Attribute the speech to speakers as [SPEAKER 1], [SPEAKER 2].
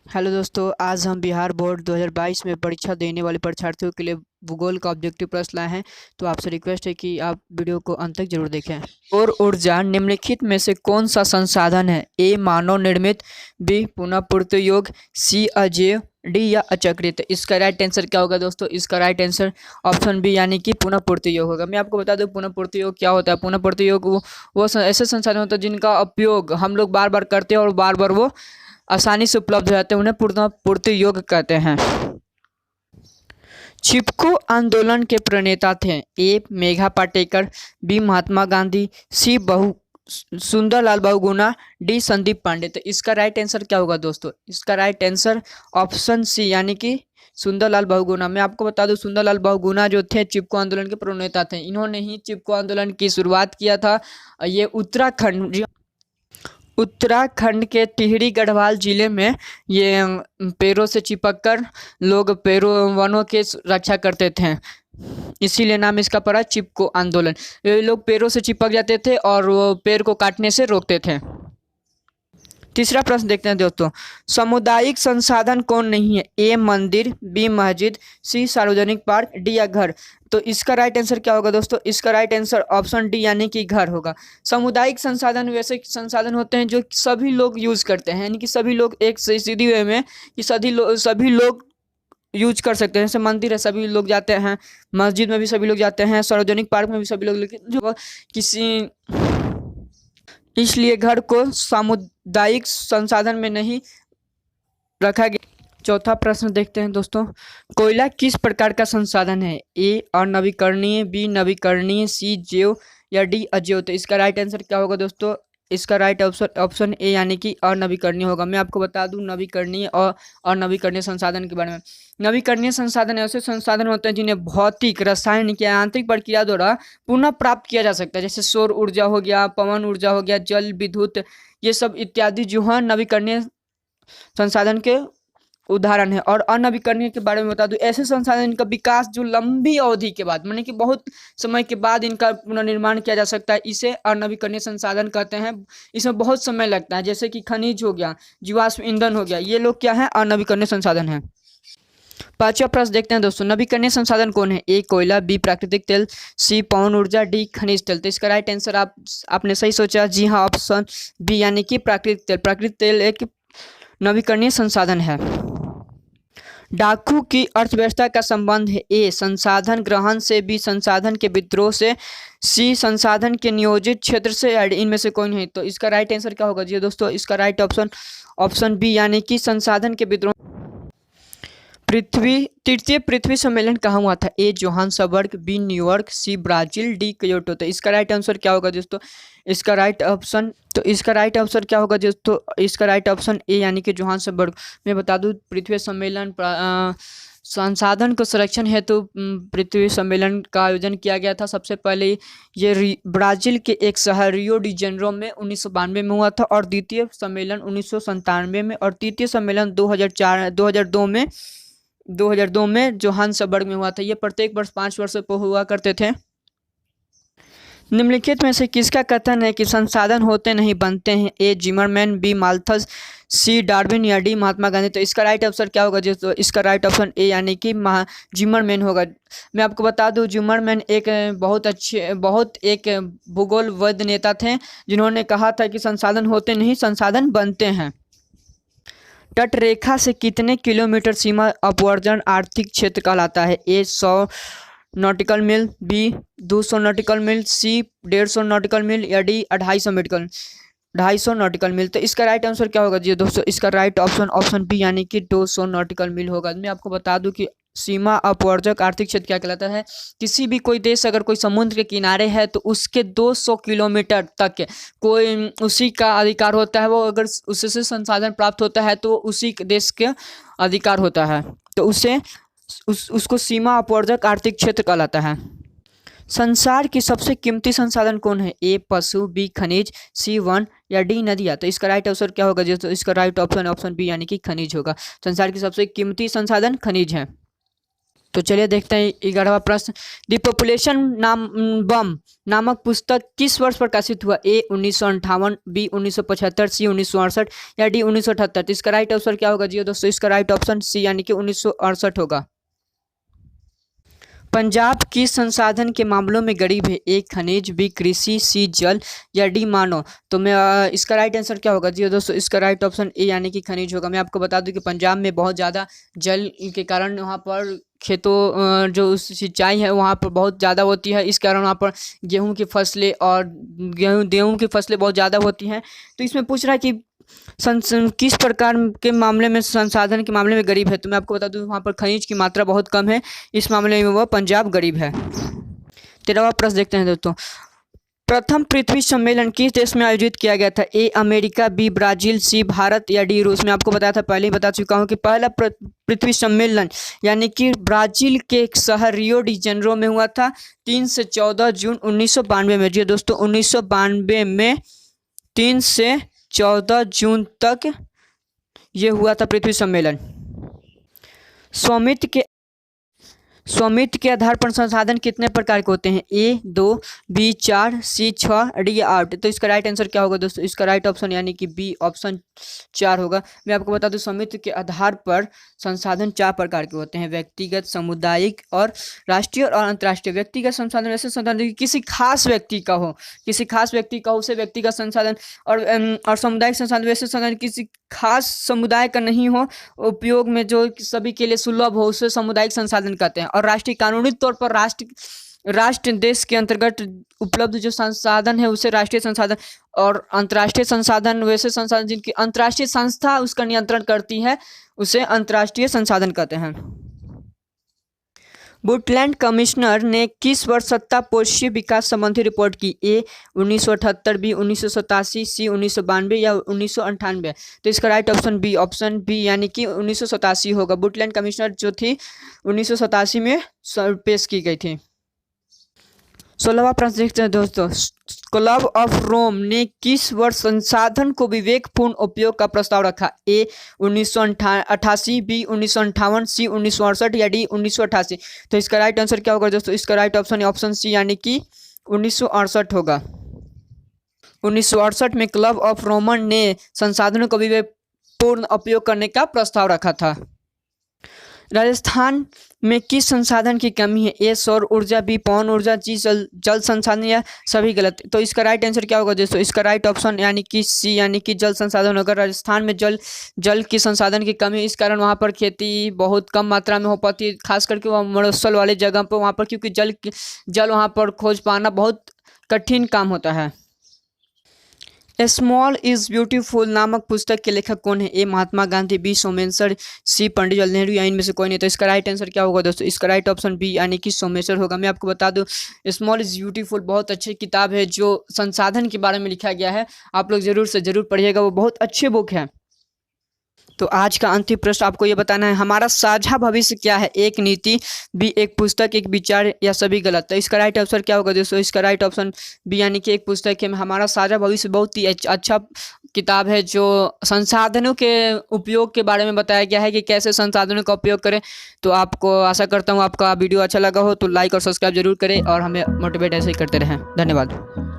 [SPEAKER 1] Hello दोस्तों, आज हम बिहार बोर्ड 2022 में परीक्षा देने वाले परीक्षार्थियों के लिए भूगोल का ऑब्जेक्टिव प्रश्न लाए हैं। तो आपसे रिक्वेस्ट है कि आप वीडियो को अंत तक जरूर देखें। सौर ऊर्जा निम्नलिखित में से कौन सा संसाधन है? ए मानव निर्मित, बी पुनः पूर्ति योग्य, सी अजैव, डी या अचक्रित। इसका राइट आंसर क्या होगा दोस्तों? इसका राइट आंसर ऑप्शन बी यानी कि पुनः पूर्ति योग होगा। मैं आपको बता दूं पुनः पूर्ति योग क्या होता है। पुनः पूर्ति योग ऐसे संसाधन होता है जिनका उपयोग हम लोग बार बार करते हैं और बार बार वो आसानी से उपलब्ध हो जाते हैं, उन्हें पुनः पूर्ति योग्य कहते हैं। चिपको आंदोलन के प्रणेता थे? ए मेघा पाटेकर, बी महात्मा गांधी, सी सुंदरलाल बहुगुणा, डी संदीप पांडे। तो इसका राइट आंसर क्या होगा दोस्तों? इसका राइट आंसर ऑप्शन सी यानी कि सुंदरलाल बहुगुणा। मैं आपको बता दूं सुंदरलाल बहुगुणा जो थे चिपको आंदोलन के प्रणेता थे। इन्होंने ही चिपको आंदोलन की शुरुआत किया था। ये उत्तराखंड के टिहरी गढ़वाल जिले में ये पेड़ों से चिपक कर लोग वनों के रक्षा करते थे, इसीलिए नाम इसका पड़ा चिपको आंदोलन। ये लोग पेड़ों से चिपक जाते थे और वो पेड़ को काटने से रोकते थे। तीसरा प्रश्न देखते हैं दोस्तों, सामुदायिक संसाधन कौन नहीं है? ए मंदिर, बी मस्जिद, सी सार्वजनिक पार्क, डी या घर। तो इसका राइट आंसर क्या होगा दोस्तों? इसका राइट आंसर ऑप्शन डी यानी कि घर होगा। सामुदायिक संसाधन वैसे संसाधन होते हैं जो सभी लोग यूज करते हैं, यानी कि सभी लोग एक सीधी वे में कि सभी लोग यूज कर सकते हैं। जैसे मंदिर है, सभी लोग जाते हैं, मस्जिद में भी सभी लोग जाते हैं, सार्वजनिक पार्क में भी सभी लोग, लेकिन जो किसी इसलिए घर को सामुदायिक संसाधन में नहीं रखा गया। चौथा प्रश्न देखते हैं दोस्तों, कोयला किस प्रकार का संसाधन है? ए अनवीकरणीय, बी नवीकरणीय, सी जैव या डी अजैव। तो इसका राइट आंसर क्या होगा दोस्तों? इसका राइट ऑप्शन ए यानी कि अनवीकरणीय होगा। मैं आपको बता दूं नवीकरणीय और अनवीकरणीय संसाधन के बारे में। नवीकरणीय संसाधन ऐसे संसाधन होते हैं जिन्हें भौतिक, रासायनिक या यांत्रिक प्रक्रिया द्वारा पुनः प्राप्त किया जा सकता है। जैसे सौर ऊर्जा हो गया, पवन ऊर्जा हो गया, जल विद्युत, ये सब इत्यादि जो है नवीकरणीय संसाधन के उदाहरण है। और अनवीकरणीय के बारे में बता दूं, ऐसे संसाधन का विकास जो लंबी अवधि के बाद, माने कि बहुत समय के बाद इनका पुनर्निर्माण किया जा सकता है, इसे अनवीकरणीय संसाधन कहते हैं। इसमें बहुत समय लगता है, जैसे कि खनिज हो गया, जीवाश्म ईंधन हो गया, ये लोग क्या है? अनवीकरणीय संसाधन है। पांचवा प्रश्न देखते हैं दोस्तों, नवीकरणीय संसाधन कौन है? ए कोयला, बी प्राकृतिक तेल, सी पवन ऊर्जा, डी खनिज तेल। तो इसका राइट आंसर आपने सही सोचा, जी हाँ, ऑप्शन बी यानी कि प्राकृतिक तेल। प्राकृतिक तेल एक नवीकरणीय संसाधन है। डाकू की अर्थव्यवस्था का संबंध है? ए संसाधन ग्रहण से, बी संसाधन के विद्रोह से, सी संसाधन के नियोजित क्षेत्र से, या इनमें से कोई नहीं। तो इसका राइट आंसर क्या होगा जी दोस्तों? इसका राइट ऑप्शन बी यानी कि संसाधन के विद्रोह। तृतीय पृथ्वी सम्मेलन कहाँ हुआ था? A Johannesburg, B New York, C Brazil, D Kyoto. तो इसका राइट आंसर क्या होगा दोस्तों? इसका राइट आंसर क्या होगा दोस्तों? इसका राइट ऑप्शन ए यानी कि जोहान्सबर्ग। मैं बता दूं पृथ्वी सम्मेलन संसाधन को संरक्षण हेतु पृथ्वी सम्मेलन का आयोजन किया गया था। सबसे पहले ये ब्राजील के एक शहर रियो डी जेनेरो में 1992 में हुआ था, और द्वितीय सम्मेलन 1997 में, और तृतीय सम्मेलन 2002 में जोहान्सबर्ग में हुआ था। ये प्रत्येक वर्ष 5 वर्षों पर हुआ करते थे। निम्नलिखित में से किसका कथन है कि संसाधन होते नहीं बनते हैं? ए जिमरमैन, बी माल्थस, सी डार्विन या डी महात्मा गांधी। तो इसका राइट आंसर क्या होगा जी? तो इसका राइट ऑप्शन ए यानी कि जिमरमैन होगा। मैं आपको बता दूं जिमरमैन एक बहुत एक भूगोलविद नेता थे, जिन्होंने कहा था कि संसाधन होते नहीं, संसाधन बनते हैं। तटरेखा से कितने किलोमीटर सीमा अपवर्जन आर्थिक क्षेत्र कहलाता है? ए 100 नॉटिकल मील, बी 200 नॉटिकल मील, सी 150 नॉटिकल मील या डी 250 नॉटिकल मील। तो इसका राइट आंसर क्या होगा जी दोस्तों? इसका राइट ऑप्शन बी यानी कि 200 नॉटिकल मील होगा। मैं आपको बता दूं कि सीमा अपवर्जक आर्थिक क्षेत्र क्या कहलाता है? किसी भी कोई देश अगर कोई समुद्र के किनारे है तो उसके 200 किलोमीटर तक कोई उसी का अधिकार होता है। वो अगर उससे संसाधन प्राप्त होता है तो उसी देश के अधिकार होता है, तो उसको सीमा अपवर्जक आर्थिक क्षेत्र कहलाता है। संसार की सबसे कीमती संसाधन कौन है? ए पशु, बी खनिज, सी वन या डी नदियाँ। तो इसका राइट आंसर क्या होगा जी? तो इसका राइट ऑप्शन बी यानी कि खनिज होगा। संसार की सबसे कीमती संसाधन खनिज है। तो चलिए देखते हैं 11वां प्रश्न। द पॉपुलेशन नाम बम नामक पुस्तक किस वर्ष प्रकाशित हुआ? ए 1958, बी 1975, सी 1968 या डी 1978? तो इसका राइट आंसर क्या होगा जी दोस्तों? इसका राइट ऑप्शन सी यानी कि 1968 होगा। पंजाब किस संसाधन के मामलों में गरीब है? ए खनिज, बी कृषि, सी जल या डी मानव? तो मैं इसका राइट आंसर क्या होगा जी दोस्तों? इसका राइट ऑप्शन ए यानी कि खनिज होगा। मैं आपको बता दूं कि पंजाब में बहुत ज़्यादा जल के कारण वहाँ पर खेतों जो सिंचाई है वहाँ पर बहुत ज़्यादा होती है, इस कारण वहाँ पर गेहूँ की फसलें और गेहूँ की फसलें बहुत ज़्यादा होती हैं। तो इसमें पूछ रहा है कि किस प्रकार के मामले में संसाधन के मामले में गरीब है? तो मैं आपको बता दूं वहाँ पर खनिज की मात्रा बहुत कम है, इस मामले में वह पंजाब गरीब है। 13वां प्रश्न देखते हैं दोस्तों। प्रथम पृथ्वी सम्मेलन किस देश में आयोजित किया गया था? ए अमेरिका, बी ब्राजील, सी भारत या डी रूस? मैं आपको बताया था, पहले ही बता चुका हूँ कि पहला पृथ्वी सम्मेलन यानी कि ब्राजील के शहर रियो डी जेनेरो में हुआ था 3 से 14 जून 1992 में। जी दोस्तों 1992 में 3 से 14 जून तक ये हुआ था पृथ्वी सम्मेलन। स्वामित्व के आधार पर संसाधन कितने प्रकार के होते हैं? ए 2, बी 4, सी 6, डी 8? तो इसका राइट आंसर क्या होगा दोस्तों? इसका राइट ऑप्शन यानी कि बी ऑप्शन 4 होगा। मैं आपको बता दूं स्वामित्व के आधार पर संसाधन 4 प्रकार के होते हैं, व्यक्तिगत, सामुदायिक और राष्ट्रीय और अंतर्राष्ट्रीय। व्यक्तिगत संसाधन ऐसे संसाधन किसी खास व्यक्ति का हो, उसे व्यक्तिगत संसाधन, और सामुदायिक संसाधन वैसे संसाधन किसी खास समुदाय का नहीं हो, उपयोग में जो सभी के लिए सुलभ हो, उसे सामुदायिक संसाधन कहते हैं। और राष्ट्रीय कानूनी तौर पर राष्ट्र देश के अंतर्गत उपलब्ध जो संसाधन है उसे राष्ट्रीय संसाधन, और अंतर्राष्ट्रीय संसाधन वैसे संसाधन जिनकी अंतर्राष्ट्रीय संस्था उसका नियंत्रण करती है उसे अंतर्राष्ट्रीय संसाधन कहते हैं। वुडलैंड कमिश्नर ने किस वर्ष सत्तापोषी विकास संबंधी रिपोर्ट की? ए 1978, बी 1987, सी 1992 या 1998? तो इसका राइट ऑप्शन बी यानी कि 1987 होगा। वुडलैंड कमिश्नर जो थी 1987 में पेश की गई थी। 16वां प्रश्न देखते हैं दोस्तों। क्लब ऑफ रोम ने किस वर्ष संसाधन को विवेकपूर्ण उपयोग का प्रस्ताव रखा? ए 1988, बी 1958, सी 1968 या डी 1988? तो इसका राइट आंसर क्या होगा दोस्तों? इसका राइट ऑप्शन सी यानी कि 1968 होगा। 1968 में क्लब ऑफ रोमन ने संसाधनों को विवेकपूर्ण उपयोग करने का प्रस्ताव रखा था। राजस्थान में किस संसाधन की कमी है? ए सौर ऊर्जा, बी पवन ऊर्जा, सी जल संसाधन या सभी गलत? तो इसका राइट आंसर क्या होगा दोस्तों? इसका राइट ऑप्शन यानी कि सी यानी कि जल संसाधन होगा। राजस्थान में जल की संसाधन की कमी है, इस कारण वहाँ पर खेती बहुत कम मात्रा में हो पाती है, खास करके वहाँ मरुस्थल वाले जगह पर, वहाँ पर क्योंकि जल वहाँ पर खोज पाना बहुत कठिन काम होता है। स्मॉल इज ब्यूटीफुल नामक पुस्तक के लेखक कौन है? ए महात्मा गांधी, बी सोमेश्वर, सी पंडित जवाहरलाल नेहरू या इनमें से कोई नहीं? तो इसका राइट आंसर क्या होगा दोस्तों? इसका राइट ऑप्शन बी यानी कि सोमेश्वर होगा। मैं आपको बता दूं स्मॉल इज ब्यूटीफुल बहुत अच्छी किताब है जो संसाधन के बारे में लिखा गया है, आप लोग जरूर से जरूर पढ़िएगा, वो बहुत अच्छी बुक है। तो आज का अंतिम प्रश्न आपको ये बताना है, हमारा साझा भविष्य क्या है? एक नीति, बी एक पुस्तक, एक विचार या सभी गलत? तो इसका राइट आंसर क्या होगा दोस्तों? इसका राइट ऑप्शन बी यानी कि एक पुस्तक है। हमारा साझा भविष्य बहुत ही अच्छा किताब है जो संसाधनों के उपयोग के बारे में बताया गया है कि कैसे संसाधनों का उपयोग करें। तो आपको आशा करता हूँ आपका वीडियो अच्छा लगा हो तो लाइक और सब्सक्राइब जरूर करें और हमें मोटिवेट ऐसे ही करते रहें। धन्यवाद।